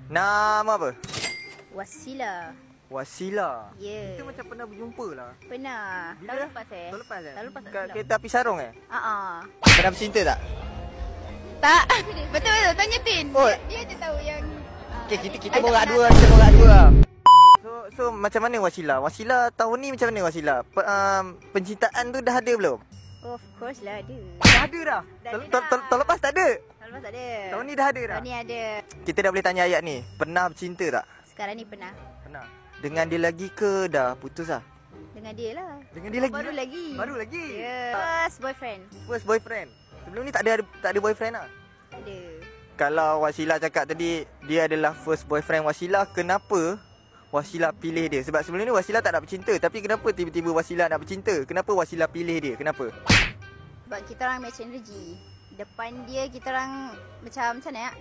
Nama apa? Wasila. Wasila. Ya. Kita macam pernah berjumpa lah. Pernah. Bila? Tahun lepas Tahun lepas Tahun lepas Kat kereta api Sarung Pernah bercinta tak? Tak. Betul. Tanya Tin. Oh. Dia je tahu yang Okay, kita borak dua lah. So macam mana Wasila? Wasila tahun ni macam mana Wasila? Pencintaan tu dah ada belum? Of course lah ada. Dah ada dah? Tahun lepas tak ada? Tahun lepas tak ada. Tahun ni dah ada dah? Tahun ni ada. Kita dah boleh tanya ayat ni. Pernah bercinta tak? Sekarang ni pernah. Pernah. Dengan dia lagi ke dah putus lah? Dengan dia lah. Dengan dia lagi? Baru lagi. Baru lagi? Ya. First boyfriend. First boyfriend. Sebelum ni tak ada boyfriend lah? Tak ada. Kalau Wasila cakap tadi dia adalah first boyfriend Wasila, kenapa Wasila pilih dia? Sebab sebelum ni Wasila tak nak bercinta, tapi kenapa tiba-tiba Wasila nak bercinta? Kenapa Wasila pilih dia? Kenapa? Sebab kita orang match energy. Depan dia kita orang macam mana ya?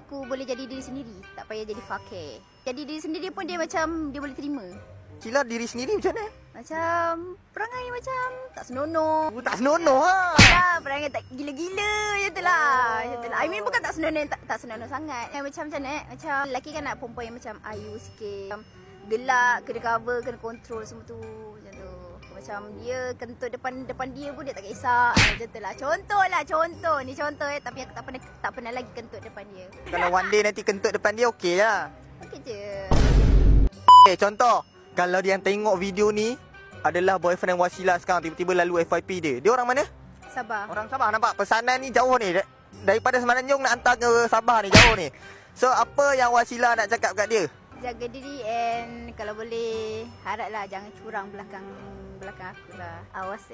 Aku boleh jadi diri sendiri, tak payah jadi fakir. Jadi diri sendiri pun dia macam dia boleh terima. Wasila diri sendiri macam mana? Macam perangai macam tak senonoh. Tak senonoh ha. Ya, perangai tak gila-gila macam tu lah. Macam tu lah. I mean bukan tak senonoh, tak senonoh sangat. Macam mana macam lelaki kan nak perempuan yang macam ayu sikit. Gelak, kena cover, kena control semua tu. Macam tu. Macam dia kentut depan dia pun dia tak kisah. Macam tu lah. Contoh. Ni contoh tapi aku tak pernah lagi kentut depan dia. Kalau one day nanti kentut depan dia okey lah. Okey je. Okay, contoh. Kalau dia yang tengok video ni adalah boyfriend Wasila sekarang, tiba-tiba lalu FYP dia. Dia orang mana? Sabah. Orang Sabah. Nampak pesanan ni jauh ni. Daripada Semenanjung nak hantar ke Sabah ni, jauh ni. So apa yang Wasila nak cakap kat dia? Jaga diri and kalau boleh haraplah jangan curang belakang aku lah. Awas